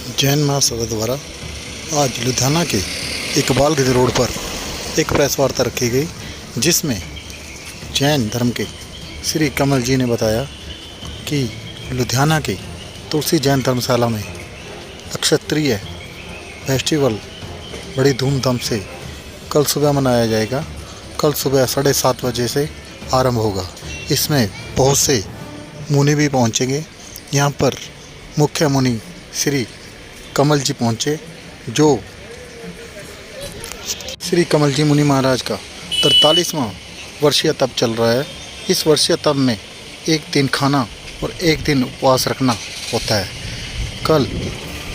जैन महासभा द्वारा आज लुधियाना के इकबालगंज रोड पर एक प्रेस वार्ता रखी गई, जिसमें जैन धर्म के श्री कमल जी ने बताया कि लुधियाना के तुलसी जैन धर्मशाला में अक्षत्रिय फेस्टिवल बड़ी धूमधाम से कल सुबह मनाया जाएगा। कल सुबह 7:30 बजे से आरंभ होगा। इसमें बहुत से मुनि भी पहुंचेंगे। यहाँ पर मुख्य मुनि श्री कमल जी पहुँचे, जो श्री कमल जी मुनि महाराज का 43वां वर्षीय तप चल रहा है। इस वर्षीय तप में एक दिन खाना और एक दिन उपवास रखना होता है। कल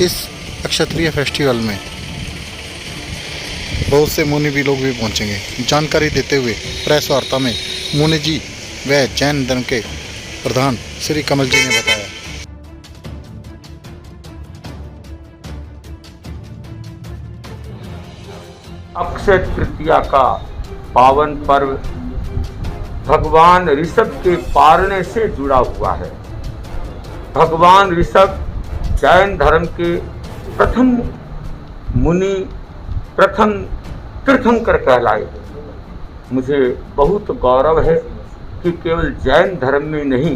इस क्षत्रिय फेस्टिवल में बहुत से मुनि भी लोग भी पहुंचेंगे। जानकारी देते हुए प्रेस वार्ता में मुनि जी व जैन धर्म के प्रधान श्री कमल जी ने बताया। अक्षय तृतीया का पावन पर्व भगवान ऋषभ के पारने से जुड़ा हुआ है। भगवान ऋषभ जैन धर्म के प्रथम मुनि, प्रथम तीर्थंकर कहलाए। मुझे बहुत गौरव है कि केवल जैन धर्म में नहीं,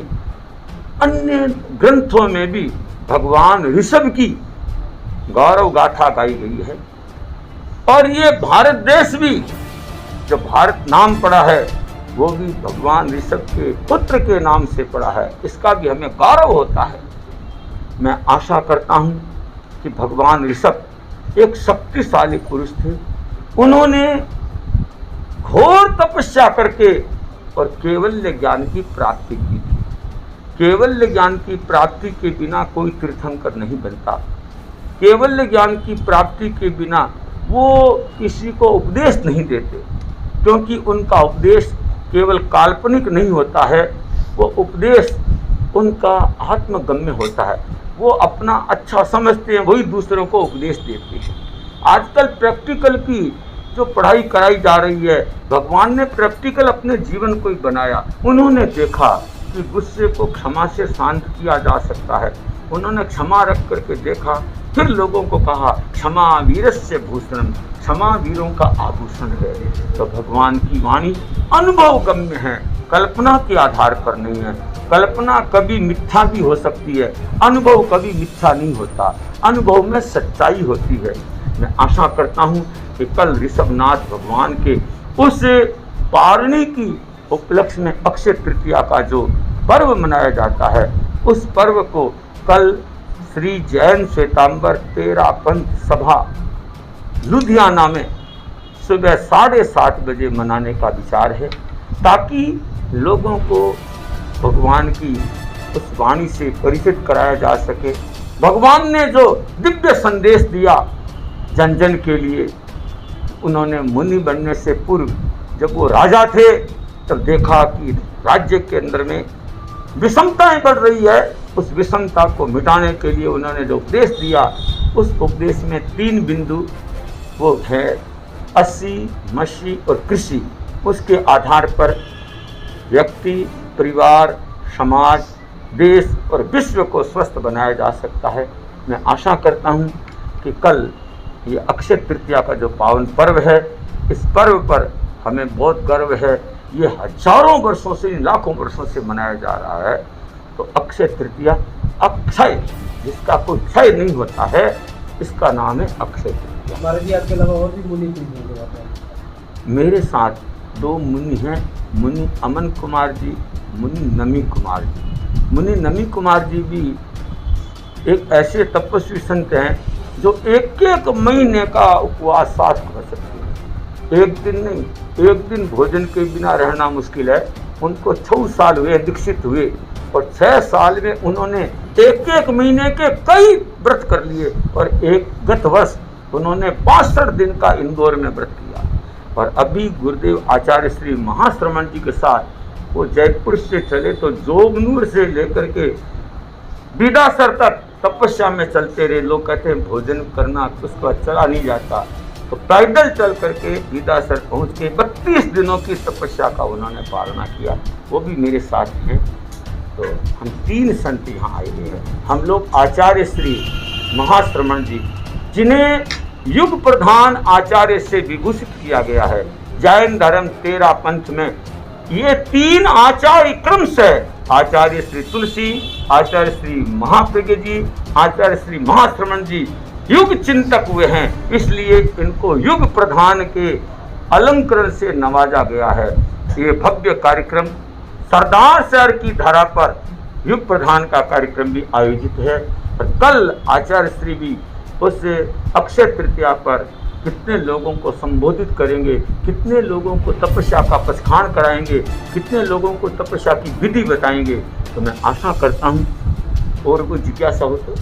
अन्य ग्रंथों में भी भगवान ऋषभ की गौरव गाथा गाई गई है। और ये भारत देश भी, जो भारत नाम पड़ा है, वो भी भगवान ऋषभ के पुत्र के नाम से पड़ा है। इसका भी हमें गौरव होता है। मैं आशा करता हूँ कि भगवान ऋषभ एक शक्तिशाली पुरुष थे। उन्होंने घोर तपस्या करके और केवल्य ज्ञान की प्राप्ति की थी। केवल्य ज्ञान की प्राप्ति के बिना कोई तीर्थंकर नहीं बनता। केवल्य ज्ञान की प्राप्ति के बिना वो किसी को उपदेश नहीं देते, क्योंकि उनका उपदेश केवल काल्पनिक नहीं होता है। वो उपदेश उनका आत्मगम्य होता है। वो अपना अच्छा समझते हैं, वही दूसरों को उपदेश देते हैं। आजकल प्रैक्टिकल की जो पढ़ाई कराई जा रही है, भगवान ने प्रैक्टिकल अपने जीवन को ही बनाया। उन्होंने देखा कि गुस्से को क्षमा से शांत किया जा सकता है। उन्होंने क्षमा रख करके देखा, फिर लोगों को कहा क्षमा वीरस्य भूषणम, क्षमा वीरों का आभूषण है। तो भगवान की वाणी अनुभव गम्य है, कल्पना के आधार पर नहीं है। कल्पना कभी मिथ्या भी हो सकती है, अनुभव कभी मिथ्या नहीं होता। अनुभव में सच्चाई होती है। मैं आशा करता हूँ कि कल ऋषभनाथ भगवान के उस पारणी की उपलक्ष्य में अक्षय तृतीया का जो पर्व मनाया जाता है, उस पर्व को कल श्री जैन श्वेतांबर तेरा पंथ सभा लुधियाना में सुबह 7:30 बजे मनाने का विचार है, ताकि लोगों को भगवान की उस वाणी से परिचित कराया जा सके। भगवान ने जो दिव्य संदेश दिया जन जन के लिए, उन्होंने मुनि बनने से पूर्व जब वो राजा थे, तब देखा कि राज्य के अंदर में विषमताएं बढ़ रही है। उस विषमता को मिटाने के लिए उन्होंने जो उपदेश दिया, उस उपदेश में 3 बिंदु वो है, अस्सी, मसी और कृषि। उसके आधार पर व्यक्ति, परिवार, समाज, देश और विश्व को स्वस्थ बनाया जा सकता है। मैं आशा करता हूँ कि कल ये अक्षय तृतीया का जो पावन पर्व है, इस पर्व पर हमें बहुत गर्व है। ये हजारों वर्षों से, लाखों वर्षों से मनाया जा रहा है। तो अक्षय तृतीया, अक्षय जिसका कोई क्षय नहीं होता है, इसका नाम है अक्षय तृतीया। महाराज जी, आपके अलावा और भी मुनि हैं? मेरे साथ 2 मुनि हैं, मुनि अमन कुमार जी, मुनि नमी कुमार जी। मुनि नमी कुमार जी भी एक ऐसे तपस्वी संत हैं जो एक महीने का उपवास साथ कर सकते हैं। एक दिन नहीं, एक दिन भोजन के बिना रहना मुश्किल है। उनको 6 साल हुए दीक्षित हुए, और 6 साल में उन्होंने एक महीने के कई व्रत कर लिए। और एक गत वर्ष उन्होंने 62 दिन का इंदौर में व्रत किया। और अभी गुरुदेव आचार्य श्री महाश्रमण जी के साथ वो जयपुर से चले तो जोगनूर से लेकर के बीडासर तक तपस्या में चलते रहे। लोग कहते हैं भोजन करना उसको चला नहीं जाता, तो पैदल चल करके बीडासर पहुँच के 32 दिनों की तपस्या का उन्होंने पालना किया। वो भी मेरे साथ हैं। तो हम 3 संत यहाँ आए हुए हैं। हम लोग आचार्य श्री महाश्रमण जी, जिन्हें युग प्रधान आचार्य से विभूषित किया गया है। जैन धर्म 13 पंथ में ये 3 आचार्य क्रम से आचार्य श्री तुलसी, आचार्य श्री महाप्रज्ञ जी, आचार्य श्री महाश्रमण जी युग चिंतक हुए हैं, इसलिए इनको युग प्रधान के अलंकरण से नवाजा गया है। ये भव्य कार्यक्रम सरदार शहर की धरा पर युग प्रधान का कार्यक्रम भी आयोजित है। और कल आचार्य श्री भी उस अक्षय तृतीया पर कितने लोगों को संबोधित करेंगे, कितने लोगों को तपस्या का प्रस्खान कराएंगे, कितने लोगों को तपस्या की विधि बताएंगे। तो मैं आशा करता हूँ और कोई जिज्ञासा हो तो।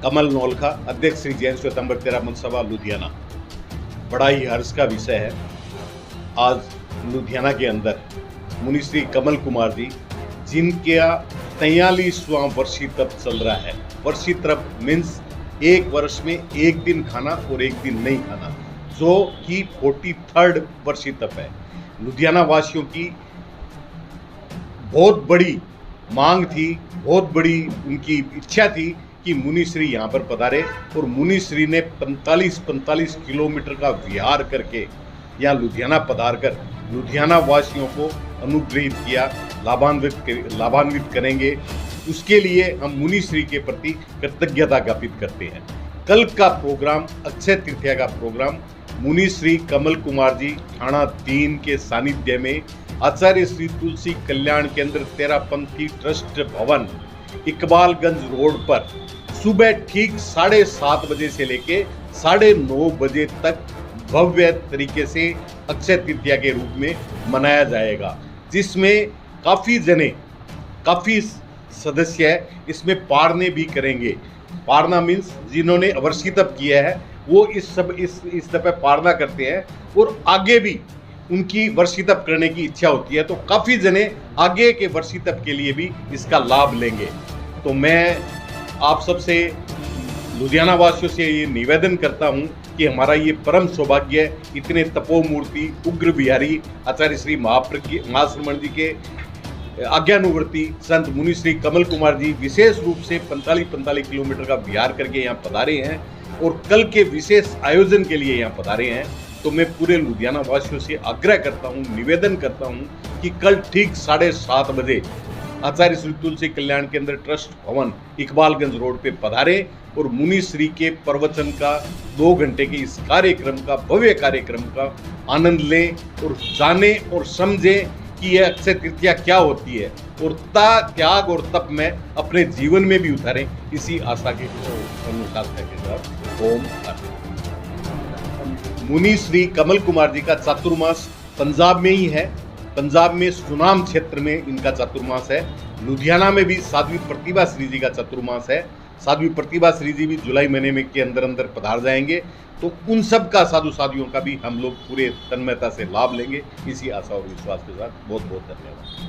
कमल नौलखा, अध्यक्ष श्री जैन श्वेतांबर 13 पंथ सभा लुधियाना। बड़ा ही हर्ष का विषय है, आज लुधियाना के अंदर मुनि श्री कमल कुमार जी, जिनके 43वां वर्षी तप चल रहा है। वर्षी तप मीन्स एक वर्ष में एक दिन खाना और एक दिन नहीं खाना, जो कि 43rd वर्षी तप है। लुधियाना वासियों की बहुत बड़ी मांग थी, बहुत बड़ी उनकी इच्छा थी कि मुनि श्री यहाँ पर पधारे, और मुनि श्री ने 45 किलोमीटर का विहार करके यहाँ लुधियाना पधार कर लुधियाना वासियों को अनुग्रहित किया, लाभान्वित करेंगे। उसके लिए हम मुनि श्री के प्रति कृतज्ञता ज्ञापित करते हैं। कल का प्रोग्राम, अक्षय तृतीया का प्रोग्राम, मुनि श्री कमल कुमार जी थाना 3 के सानिध्य में आचार्य श्री तुलसी कल्याण केंद्र 13 पंथी ट्रस्ट भवन, इकबालगंज रोड पर सुबह ठीक 7:30 बजे से लेके 9:30 बजे तक भव्य तरीके से अक्षय तृतीया के रूप में मनाया जाएगा, जिसमें काफ़ी सदस्य इसमें पारने भी करेंगे। पारना मीन्स जिन्होंने वर्षी तप किया है वो इस तप पारना करते हैं, और आगे भी उनकी वर्षी तप करने की इच्छा होती है, तो काफ़ी जने आगे के वर्षी तप के लिए भी इसका लाभ लेंगे। तो मैं आप सबसे लुधियाना वासियों से ये निवेदन करता हूँ कि हमारा ये परम सौभाग्य है, इतने तपोमूर्ति उग्र बिहारी आचार्य श्री महाश्रमण जी के आज्ञानुवर्ती संत मुनि श्री कमल कुमार जी विशेष रूप से 45 किलोमीटर का विहार करके यहाँ पधारे हैं, और कल के विशेष आयोजन के लिए यहाँ पधारे हैं। तो मैं पूरे लुधियाना वासियों से आग्रह करता हूँ, निवेदन करता हूँ कि कल ठीक 7:30 बजे आचार्य श्री तुलसी कल्याण केंद्र ट्रस्ट भवन, इकबालगंज रोड पे पधारे, और मुनि श्री के प्रवचन का 2 घंटे के इस कार्यक्रम का, भव्य कार्यक्रम का आनंद लें, और जाने और समझें कि यह अक्षय तृतीया क्या होती है, और त्याग और तप में अपने जीवन में भी उतारें। इसी आशा के अनुशासन के साथ ओम शांति। मुनि श्री कमल कुमार जी का चातुर्मास पंजाब में ही है, पंजाब में सुनाम क्षेत्र में इनका चातुर्मास है। लुधियाना में भी साध्वी प्रतिभा श्री जी का चातुर्मास है। साध्वी प्रतिभा श्री जी भी जुलाई महीने में के अंदर पधार जाएंगे, तो उन सब का साधु साधियों का भी हम लोग पूरे तन्मयता से लाभ लेंगे। इसी आशा और विश्वास के साथ बहुत बहुत धन्यवाद।